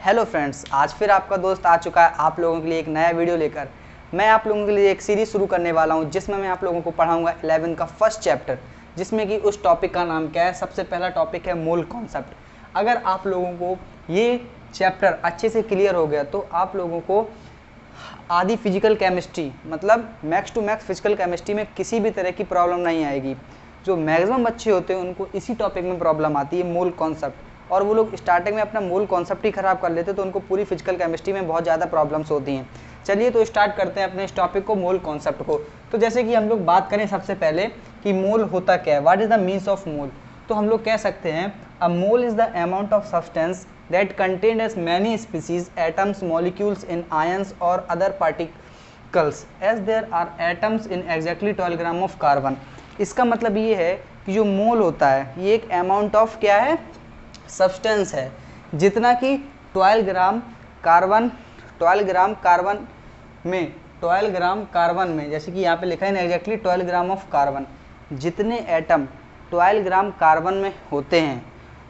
Hello friends, आज फिर आपका दोस्त आ चुका है आप लोगों के लिए एक नया वीडियो लेकर। मैं आप लोगों के लिए एक सीरीज़ शुरू करने वाला हूं जिसमें मैं आप लोगों को पढ़ाऊंगा 11 का फर्स्ट चैप्टर, जिसमें कि उस टॉपिक का नाम क्या है। सबसे पहला टॉपिक है मोल कॉन्सेप्ट। अगर आप लोगों को ये चैप्टर अच्छे से क्लियर हो गया तो आप लोगों को आधी फिजिकल केमिस्ट्री मतलब max to max physical chemistry में किसी भी तरह की प्रॉब्लम नहीं आएगी। जो मैक्सिमम बच्चे होते हैं उनको इसी टॉपिक में प्रॉब्लम आती है, मोल कॉन्सेप्ट, और वो लोग स्टार्टिंग में अपना मोल कॉन्सेप्ट ही ख़राब कर लेते तो उनको पूरी फिजिकल केमिस्ट्री में बहुत ज़्यादा प्रॉब्लम्स होती हैं। चलिए तो स्टार्ट करते हैं अपने इस टॉपिक को, मोल कॉन्सेप्ट को। तो जैसे कि हम लोग बात करें सबसे पहले कि मोल होता क्या है, what is the means of mole. तो हम लोग कह सकते हैं a mole is the amount of substance that contained as many species, atoms, molecules in ions or other particles as there are atoms in exactly 12 gram of carbon। इसका मतलब ये है कि जो मोल होता है ये एक अमाउंट ऑफ क्या है, सब्सटेंस है, जितना कि 12 ग्राम कार्बन में जैसे कि यहाँ पे लिखा है एग्जैक्टली 12 ग्राम ऑफ कार्बन, जितने एटम 12 ग्राम कार्बन में होते हैं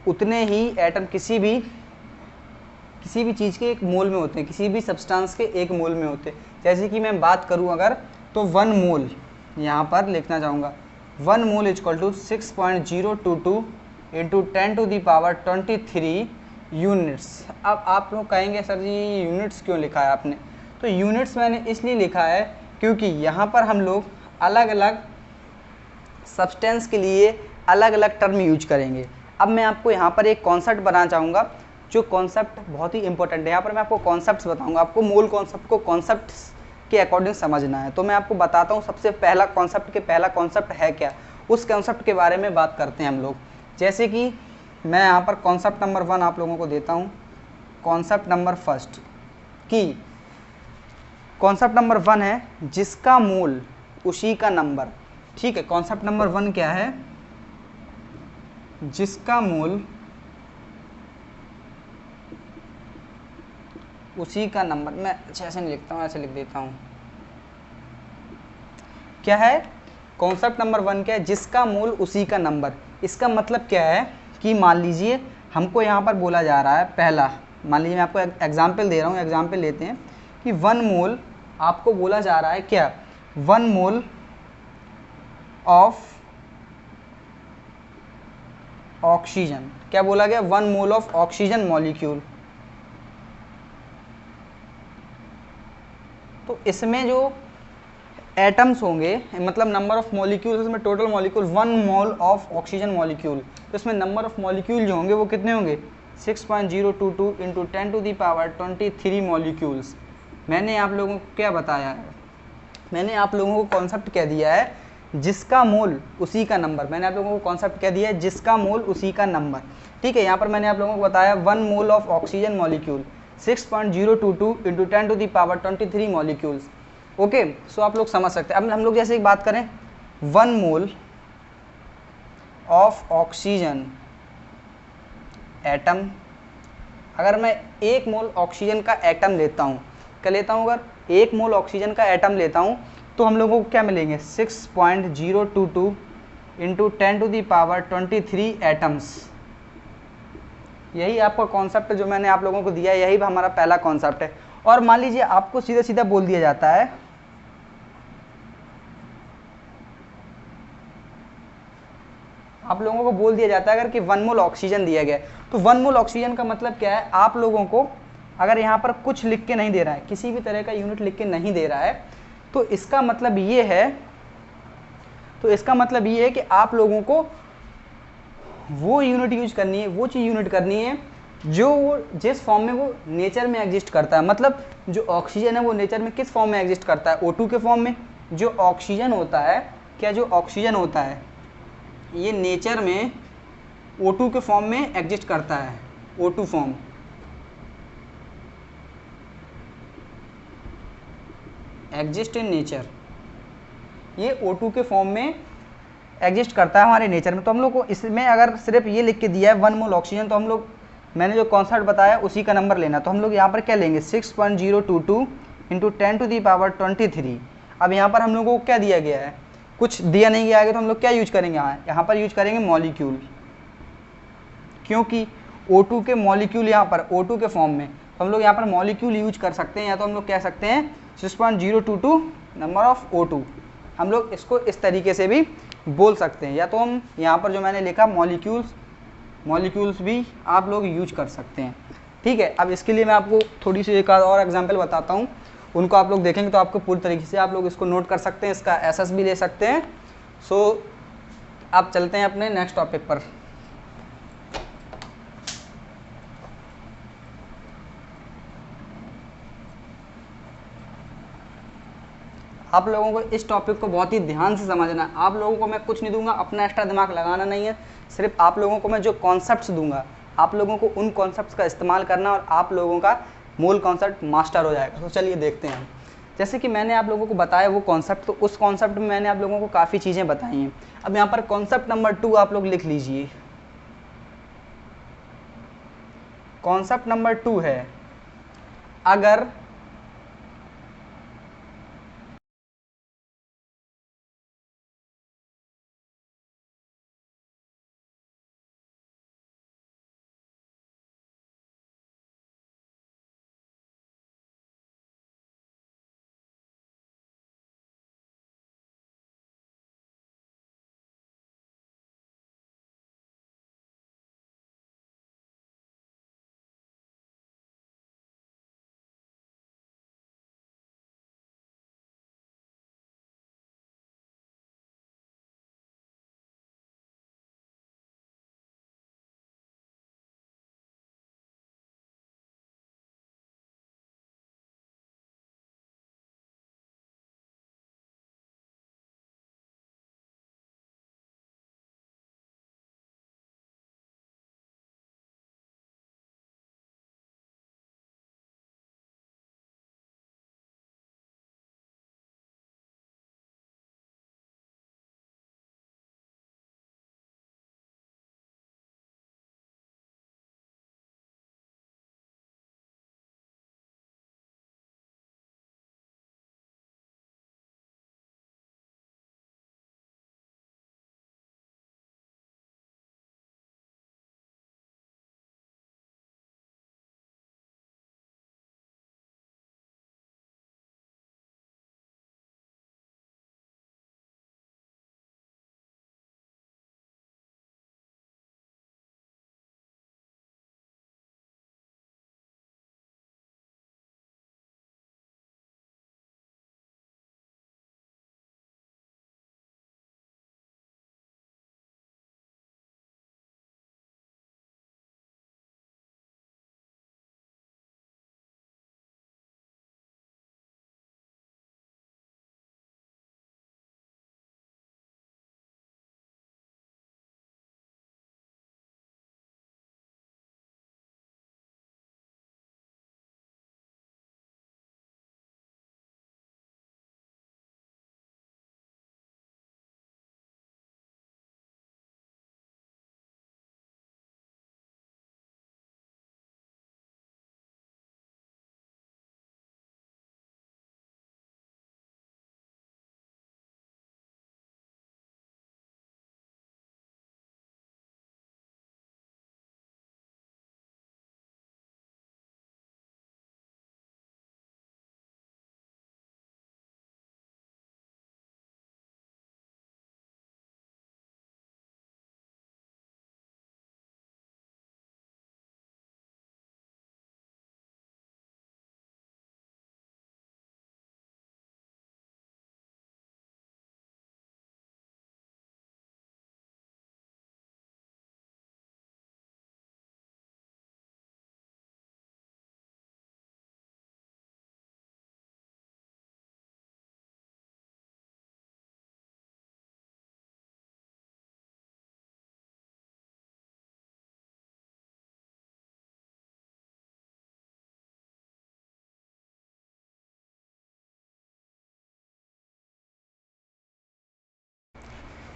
उतने ही एटम किसी भी चीज़ के एक मोल में होते हैं, किसी भी सब्सटेंस के एक मोल में होते हैं। जैसे कि मैं बात करूं अगर तो 1 मोल यहाँ पर लिखना चाहूँगा, 1 mole equal to 6.022 into 10⁻23 units. अब आप लोग कहेंगे सर जी यूनिट्स क्यों लिखा है आपने, तो यूनिट्स मैंने इसलिए लिखा है क्योंकि यहाँ पर हम लोग अलग अलग सब्सटेंस के लिए अलग अलग टर्म यूज करेंगे। अब मैं आपको यहाँ पर एक कॉन्सेप्ट बनाना चाहूँगा, जो कॉन्सेप्ट बहुत ही इंपॉर्टेंट है। यहाँ पर मैं आपको कॉन्सेप्ट्स बताऊँगा, आपको मूल कॉन्सेप्ट को कॉन्सेप्ट्स के अकॉर्डिंग समझना है। तो मैं आपको बताता हूँ सबसे पहला कॉन्सेप्ट है क्या, उस कॉन्सेप्ट के बारे में बात करते हैं हम लोग। जैसे कि मैं यहाँ पर कॉन्सेप्ट नंबर 1 आप लोगों को देता हूँ। कॉन्सेप्ट नंबर फर्स्ट की कॉन्सेप्ट नंबर 1 है जिसका मूल उसी का नंबर। ठीक है, कॉन्सेप्ट नंबर 1 क्या है, जिसका मूल उसी का नंबर। मैं ऐसे नहीं लिखता हूँ, ऐसे लिख देता हूँ। क्या है, कॉन्सेप्ट नंबर 1 क्या है, जिसका मूल उसी का नंबर। इसका मतलब क्या है कि मान लीजिए हमको यहाँ पर बोला जा रहा है पहला, मान लीजिए मैं आपको एग्जाम्पल दे रहा हूँ, एग्जाम्पल लेते हैं कि 1 मोल आपको बोला जा रहा है क्या, 1 मोल ऑफ ऑक्सीजन। क्या बोला गया, 1 मोल ऑफ ऑक्सीजन मॉलिक्यूल। तो इसमें जो एटम्स होंगे मतलब नंबर ऑफ मॉलिक्यूल्स, इसमें total molecule 1 mole of oxygen molecule, तो इसमें नंबर ऑफ मॉलिक्यूल जो होंगे वो कितने होंगे, 6.022 इंटू 10⁻23 मॉलिक्यूल्स। मैंने आप लोगों को क्या बताया है, मैंने आप लोगों को कॉन्सेप्ट कह दिया है जिसका मोल उसी का नंबर। मैंने आप लोगों को कॉन्सेप्ट कह दिया है जिसका मोल उसी का नंबर। ठीक है, यहाँ पर मैंने आप लोगों को बताया 1 mole of oxygen molecule 6.022 into 10⁻23 molecules. Okay, so आप लोग समझ सकते हैं। अब हम लोग जैसे एक बात करें 1 मोल ऑफ ऑक्सीजन एटम, अगर मैं 1 मोल ऑक्सीजन का एटम लेता हूँ, क्या लेता हूँ, अगर 1 मोल ऑक्सीजन का एटम लेता हूँ तो हम लोगों को क्या मिलेंगे, 6.022 इंटू 10⁻23 एटम्स। यही आपका कॉन्सेप्ट जो मैंने आप लोगों को दिया, यही हमारा पहला कॉन्सेप्ट है। और मान लीजिए आपको सीधा सीधा बोल दिया जाता है आप लोगों को बोल दिया जाता है अगर कि 1 मोल ऑक्सीजन दिया गया है, तो 1 मोल ऑक्सीजन का मतलब क्या है, आप लोगों को अगर यहाँ पर कुछ लिख के नहीं दे रहा है, किसी भी तरह का यूनिट लिख के नहीं दे रहा है, तो इसका मतलब ये है कि आप लोगों को वो यूनिट यूज करनी है, वो चीज़ यूनिट करनी है जो वो जिस फॉर्म में वो नेचर में एग्जिस्ट करता है। मतलब जो ऑक्सीजन है वो नेचर में किस फॉर्म में एग्जिस्ट करता है, O2 के फॉर्म में। जो ऑक्सीजन होता है, क्या जो ऑक्सीजन होता है ये नेचर में O2 के फॉर्म में एग्जिस्ट करता है, O2 form. Exist in nature, ये O2 के फॉर्म में एग्जिस्ट करता है हमारे नेचर में। तो हम लोग को इसमें अगर सिर्फ ये लिख के दिया है 1 मोल ऑक्सीजन, तो हम लोग मैंने जो कॉन्सेप्ट बताया उसी का नंबर लेना। तो हम लोग यहाँ पर क्या लेंगे, 6.022 इंटू 10⁻23। अब यहाँ पर हम लोगों को क्या दिया गया है, कुछ दिया नहीं गया है, तो हम लोग क्या यूज करेंगे, यहाँ पर यूज करेंगे मॉलिक्यूल। क्योंकि O2 के मॉलिक्यूल यहाँ पर O2 के फॉर्म में, तो हम लोग यहाँ पर मॉलिक्यूल यूज कर सकते हैं, या तो हम लोग कह सकते हैं 6.022 नंबर ऑफ O2, हम लोग इसको इस तरीके से भी बोल सकते हैं। या तो हम यहाँ पर जो मैंने लिखा मॉलिक्यूल्स भी आप लोग यूज कर सकते हैं। ठीक है, अब इसके लिए मैं आपको थोड़ी सी एक और एग्जांपल बताता हूँ, उनको आप लोग देखेंगे तो आपको पूरी तरीके से आप लोग इसको नोट कर सकते हैं, इसका एसएस भी ले सकते हैं। सो आप चलते हैं अपने नेक्स्ट टॉपिक पर। आप लोगों को इस टॉपिक को बहुत ही ध्यान से समझना है। आप लोगों को मैं कुछ नहीं दूंगा, अपना एक्स्ट्रा दिमाग लगाना नहीं है, सिर्फ आप लोगों को मैं जो कॉन्सेप्ट्स दूंगा आप लोगों को उन कॉन्सेप्ट्स का इस्तेमाल करना और आप लोगों का मूल कॉन्सेप्ट मास्टर हो जाएगा। तो चलिए देखते हैं। जैसे कि मैंने आप लोगों को बताया वो कॉन्सेप्ट, तो उस कॉन्सेप्ट में मैंने आप लोगों को काफ़ी चीज़ें बताई हैं। अब यहाँ पर कॉन्सेप्ट नंबर 2 आप लोग लिख लीजिए। कॉन्सेप्ट नंबर 2 है, अगर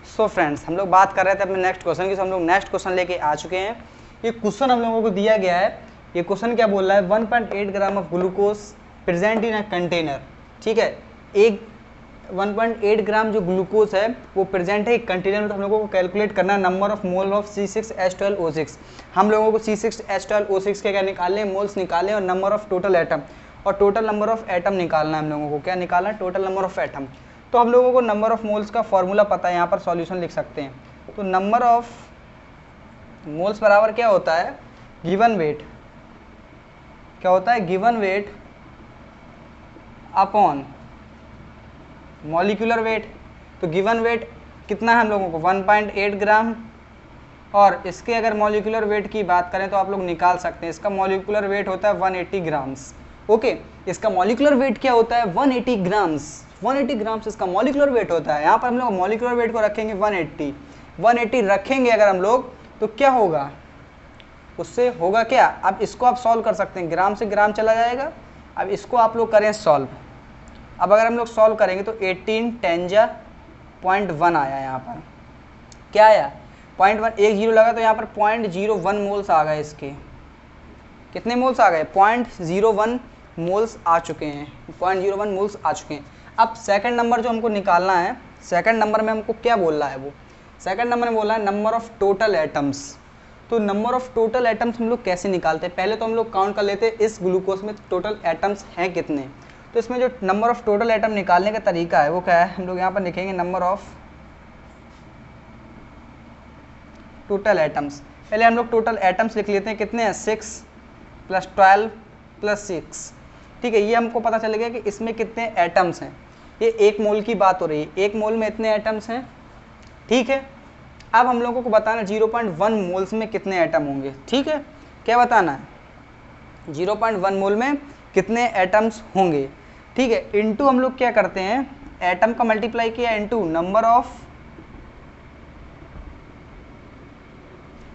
सो फ्रेंड्स, हम लोग बात कर रहे थे अपने नेक्स्ट क्वेश्चन की। हम लोग नेक्स्ट क्वेश्चन लेके आ चुके हैं। ये क्वेश्चन हम लोगों को दिया गया है। ये क्वेश्चन क्या बोल रहा है, 1.8 gram of glucose present in a container. ठीक है, एक 1.8 ग्राम जो ग्लूकोज है वो प्रेजेंट है एक कंटेनर में, तो हम लोगों को कैलकुलेट करना है number of mole of C6H12O6। हम लोगों को C6H12O6 के क्या निकालने हैं, मोल्स निकालने और नंबर ऑफ टोटल एटम, और टोटल नंबर ऑफ एटम निकालना है हम लोगों को। क्या निकालना है? Total number of atom. तो हम लोगों को नंबर ऑफ मोल्स का फॉर्मूला पता है, यहाँ पर सॉल्यूशन लिख सकते हैं। तो नंबर ऑफ मोल्स बराबर क्या होता है, गिवन वेट, क्या होता है, given weight upon molecular weight. तो गिवन वेट कितना है हम लोगों को, 1.8 ग्राम, और इसके अगर मॉलिक्यूलर वेट की बात करें तो आप लोग निकाल सकते हैं, इसका मॉलिक्यूलर वेट होता है 180 ग्राम्स। ओके, इसका मॉलिक्यूलर वेट क्या होता है, 180 ग्राम्स। 180 ग्राम्स इसका मॉलिक्यूलर वेट होता है। यहाँ पर हम लोग मॉलिक्यूलर वेट को रखेंगे 180 रखेंगे अगर हम लोग, तो क्या होगा, उससे होगा क्या, अब इसको आप सॉल्व कर सकते हैं, ग्राम से ग्राम चला जाएगा। अब इसको आप लोग करें सॉल्व। अब अगर हम लोग सॉल्व करेंगे तो 18 10 0.1 आया, यहाँ पर क्या आया, 0.1, एक जीरो लगा तो यहाँ पर 0.01 मोल्स आ गए। इसके कितने मोल्स आ गए, 0.01 मोल्स आ चुके हैं, 0.01 मोल्स आ चुके हैं। अब सेकंड नंबर जो हमको निकालना है, सेकंड नंबर में हमको क्या बोल रहा है, वो सेकंड नंबर में बोल रहा है नंबर ऑफ टोटल एटम्स। तो नंबर ऑफ टोटल एटम्स हम लोग कैसे निकालते हैं, पहले तो हम लोग काउंट कर लेते हैं इस ग्लूकोज में टोटल एटम्स हैं कितने। तो इसमें जो नंबर ऑफ टोटल एटम निकालने का तरीका है वो क्या है, हम लोग यहाँ पर लिखेंगे नंबर ऑफ टोटल एटम्स। पहले हम लोग टोटल एटम्स लिख लेते हैं, कितने हैं, 6 + 12 + 6। ठीक है, ये हमको पता चल गया कि इसमें कितने एटम्स हैं। ये 1 मोल की बात हो रही है, 1 मोल में इतने एटम्स हैं। ठीक है, अब हम लोगों को बताना 0.1 मोल्स में कितने एटम होंगे। ठीक है, क्या बताना है, 0.1 मोल में कितने एटम्स होंगे। ठीक है, इनटू हम लोग क्या करते हैं, एटम का मल्टीप्लाई किया इनटू नंबर ऑफ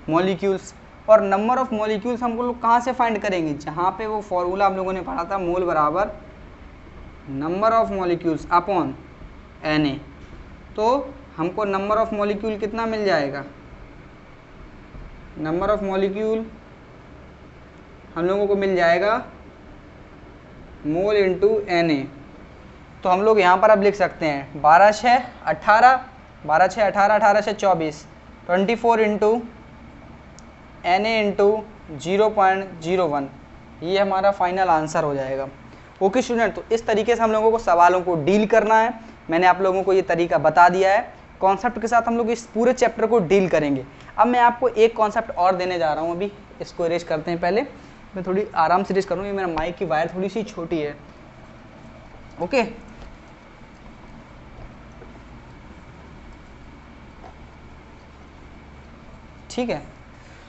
मॉलिक्यूल्स, और नंबर ऑफ मॉलिक्यूल्स हम लोग कहाँ से फाइंड करेंगे, जहाँ पे वो फॉर्मूला हम लोगों ने पढ़ा था, मोल बराबर number of molecules upon Na। तो हमको नंबर ऑफ मॉलिक्यूल कितना मिल जाएगा, नंबर ऑफ मॉलिक्यूल हम लोगों को मिल जाएगा मोल इंटू Na। तो हम लोग यहाँ पर अब लिख सकते हैं 12 6 18, 12 6 18, 18 6 24, 24 इंटू Na इंटू 0.01, ये हमारा फाइनल आंसर हो जाएगा। ओके स्टूडेंट, तो इस तरीके से हम लोगों को सवालों को डील करना है। मैंने आप लोगों को ये तरीका बता दिया है। कॉन्सेप्ट के साथ हम लोग इस पूरे चैप्टर को डील करेंगे। अब मैं आपको एक कॉन्सेप्ट और देने जा रहा हूँ, अभी इसको इरेज करते हैं। पहले मैं थोड़ी आराम से इरेज करूँगी, मेरा माइक की वायर थोड़ी सी छोटी है। ओके, ठीक है।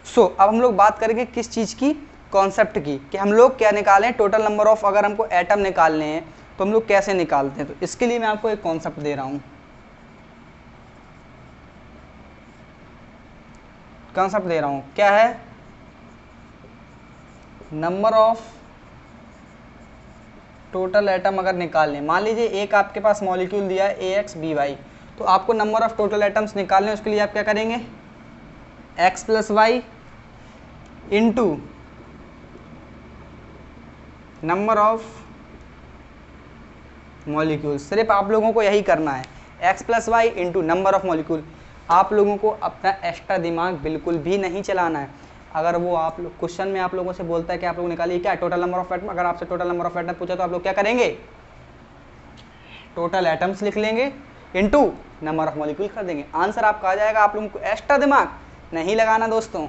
अब हम लोग बात करेंगे किस चीज़ की, कॉन्सेप्ट की, कि हम लोग क्या निकालें, टोटल नंबर ऑफ, अगर हमको एटम निकालने हैं तो हम लोग कैसे निकालते हैं। तो इसके लिए मैं आपको एक कॉन्सेप्ट दे रहा हूँ, कॉन्सेप्ट दे रहा हूँ, क्या है, नंबर ऑफ टोटल एटम अगर निकालने, मान लीजिए एक आपके पास मॉलिक्यूल दिया है AX BY, तो आपको नंबर ऑफ टोटल एटम्स निकालने, उसके लिए आप क्या करेंगे, X + Y into number of molecule. सिर्फ आप लोगों को यही करना है, X + Y into number of molecule. आप लोगों को अपना एक्स्ट्रा दिमाग बिल्कुल भी नहीं चलाना है। अगर वो आप लोग क्वेश्चन में आप लोगों से बोलता है कि आप लोग निकालिए क्या टोटल नंबर ऑफ एटम, अगर आपसे टोटल नंबर ऑफ एटम पूछा तो आप लोग क्या करेंगे, टोटल एटम्स लिख लेंगे इनटू नंबर ऑफ मॉलिक्यूल कर देंगे, आंसर आपका आ जाएगा। आप लोगों को एक्स्ट्रा दिमाग नहीं लगाना दोस्तों।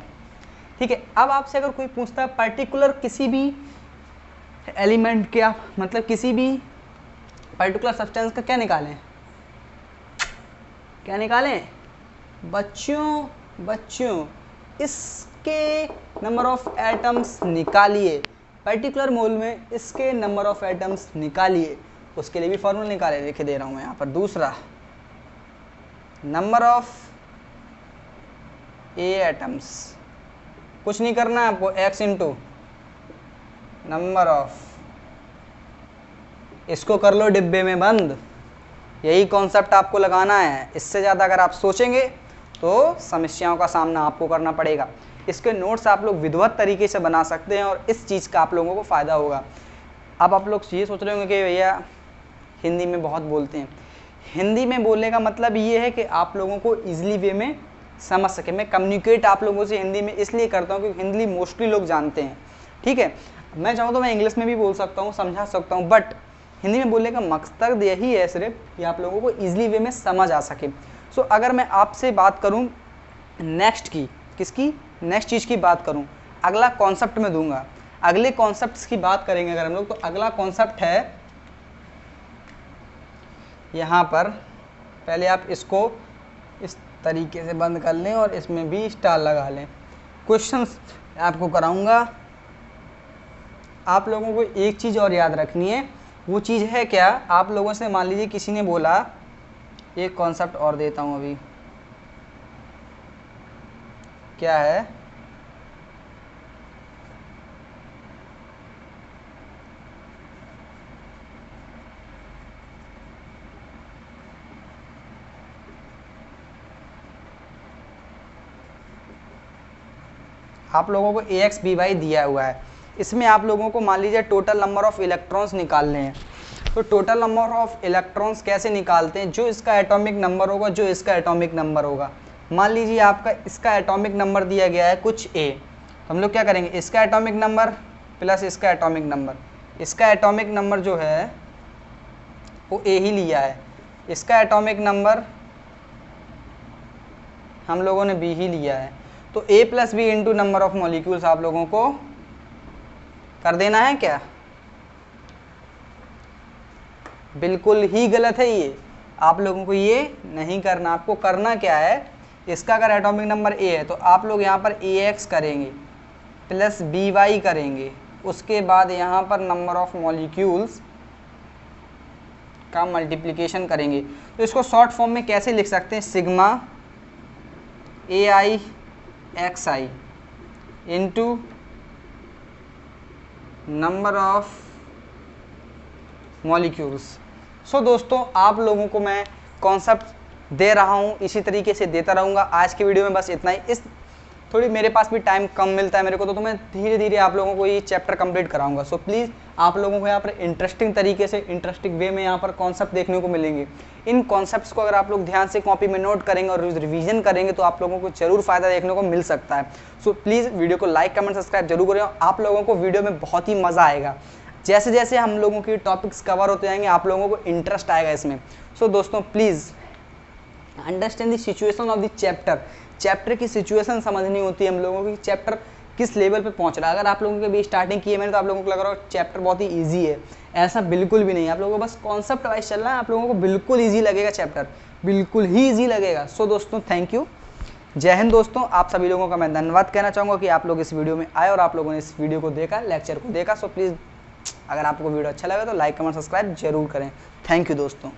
ठीक है, अब आपसे अगर कोई पूछता है पर्टिकुलर किसी भी एलिमेंट क्या, मतलब किसी भी पर्टिकुलर सब्सटेंस का क्या निकालें, क्या निकालें बच्चों इसके नंबर ऑफ एटम्स निकालिए, पर्टिकुलर मोल में इसके नंबर ऑफ एटम्स निकालिए। उसके लिए भी फॉर्मूला निकाले, लिखे दे रहा हूँ मैं यहाँ पर। दूसरा, नंबर ऑफ ए एटम्स, कुछ नहीं करना है आपको, X इंटू नंबर ऑफ, इसको कर लो डिब्बे में बंद। यही कॉन्सेप्ट आपको लगाना है, इससे ज़्यादा अगर आप सोचेंगे तो समस्याओं का सामना आपको करना पड़ेगा। इसके नोट्स आप लोग विधिवत तरीके से बना सकते हैं और इस चीज़ का आप लोगों को फ़ायदा होगा। अब आप लोग ये सोच रहे होंगे कि भैया हिंदी में बहुत बोलते हैं, हिंदी में बोलने का मतलब ये है कि आप लोगों को ईजिली वे में समझ सके। मैं कम्युनिकेट आप लोगों से हिंदी में इसलिए करता हूँ क्योंकि हिंदी मोस्टली लोग जानते हैं, ठीक है। मैं चाहूँ तो मैं इंग्लिश में भी बोल सकता हूँ, समझा सकता हूँ, बट हिंदी में बोलने का मकसद यही है सिर्फ कि आप लोगों को ईजिली वे में समझ आ सके। सो अगर मैं आपसे बात करूँ नेक्स्ट की, किसकी, नेक्स्ट चीज़ की बात करूँ, अगला कॉन्सेप्ट में दूंगा। अगले कॉन्सेप्ट्स की बात करेंगे अगर हम लोग, तो अगला कॉन्सेप्ट है यहाँ पर, पहले आप इसको इस तरीके से बंद कर लें और इसमें भी स्टार लगा लें। क्वेश्चंस आपको कराऊंगा, आप लोगों को एक चीज़ और याद रखनी है, वो चीज़ है क्या, आप लोगों से मान लीजिए किसी ने बोला, एक कॉन्सेप्ट और देता हूँ अभी, क्या है, आप लोगों को AX BY दिया हुआ है, इसमें आप लोगों को मान लीजिए टोटल नंबर ऑफ इलेक्ट्रॉन्स निकालने हैं। तो टोटल नंबर ऑफ इलेक्ट्रॉन्स कैसे निकालते हैं, जो इसका एटॉमिक नंबर होगा, जो इसका एटॉमिक नंबर होगा, मान लीजिए आपका इसका एटॉमिक नंबर दिया गया है कुछ A, तो हम लोग क्या करेंगे, इसका एटॉमिक नंबर प्लस इसका एटॉमिक नंबर, इसका एटॉमिक नंबर जो है वो A ही लिया है, इसका एटॉमिक नंबर हम लोगों ने B ही लिया है, तो A plus B into number of molecules आप लोगों को कर देना है क्या, बिल्कुल ही गलत है ये, आप लोगों को ये नहीं करना। आपको करना क्या है, इसका अगर एटॉमिक नंबर A है तो आप लोग यहाँ पर AX करेंगे प्लस BY करेंगे, उसके बाद यहाँ पर नंबर ऑफ मॉलिक्यूल्स का मल्टीप्लिकेशन करेंगे। तो इसको शॉर्ट फॉर्म में कैसे लिख सकते हैं, sigma AIXI into number of molecules. So दोस्तों आप लोगों को मैं कॉन्सेप्ट दे रहा हूँ, इसी तरीके से देता रहूँगा। आज की वीडियो में बस इतना ही। इस थोड़ी मेरे पास भी टाइम कम मिलता है मेरे को, तो मैं धीरे धीरे आप लोगों को ये चैप्टर कंप्लीट कराऊंगा। सो प्लीज़ आप लोगों को यहाँ पर इंटरेस्टिंग तरीके से, इंटरेस्टिंग वे में यहाँ पर कॉन्सेप्ट देखने को मिलेंगे। इन कॉन्सेप्ट्स को अगर आप लोग ध्यान से कॉपी में नोट करेंगे और रिवीजन करेंगे तो आप लोगों को जरूर फायदा देखने को मिल सकता है। सो प्लीज़ वीडियो को लाइक कमेंट सब्सक्राइब जरूर करें। आप लोगों को वीडियो में बहुत ही मज़ा आएगा, जैसे जैसे हम लोगों के टॉपिक्स कवर होते जाएंगे आप लोगों को इंटरेस्ट आएगा इसमें। सो दोस्तों please understand the situation of the chapter. Chapter की सिचुएशन समझनी होती है हम लोगों की, चैप्टर किस लेवल पे पहुंच रहा है। अगर आप लोगों के भी स्टार्टिंग की है मैंने तो आप लोगों को लग रहा है चैप्टर बहुत ही इजी है, ऐसा बिल्कुल भी नहीं है। आप लोगों को बस कॉन्सेप्ट वाइज चलना है, आप लोगों को बिल्कुल ईजी लगेगा, चैप्टर बिल्कुल ही ईजी लगेगा। सो दोस्तों थैंक यू, जय हिंद दोस्तों। आप सभी लोगों का मैं धन्यवाद कहना चाहूँगा कि आप लोग इस वीडियो में आए और आप लोगों ने इस वीडियो को देखा, लेक्चर को देखा। सो प्लीज़ अगर आपको वीडियो अच्छा लगा तो लाइक कमेंट सब्सक्राइब जरूर करें। थैंक यू दोस्तों।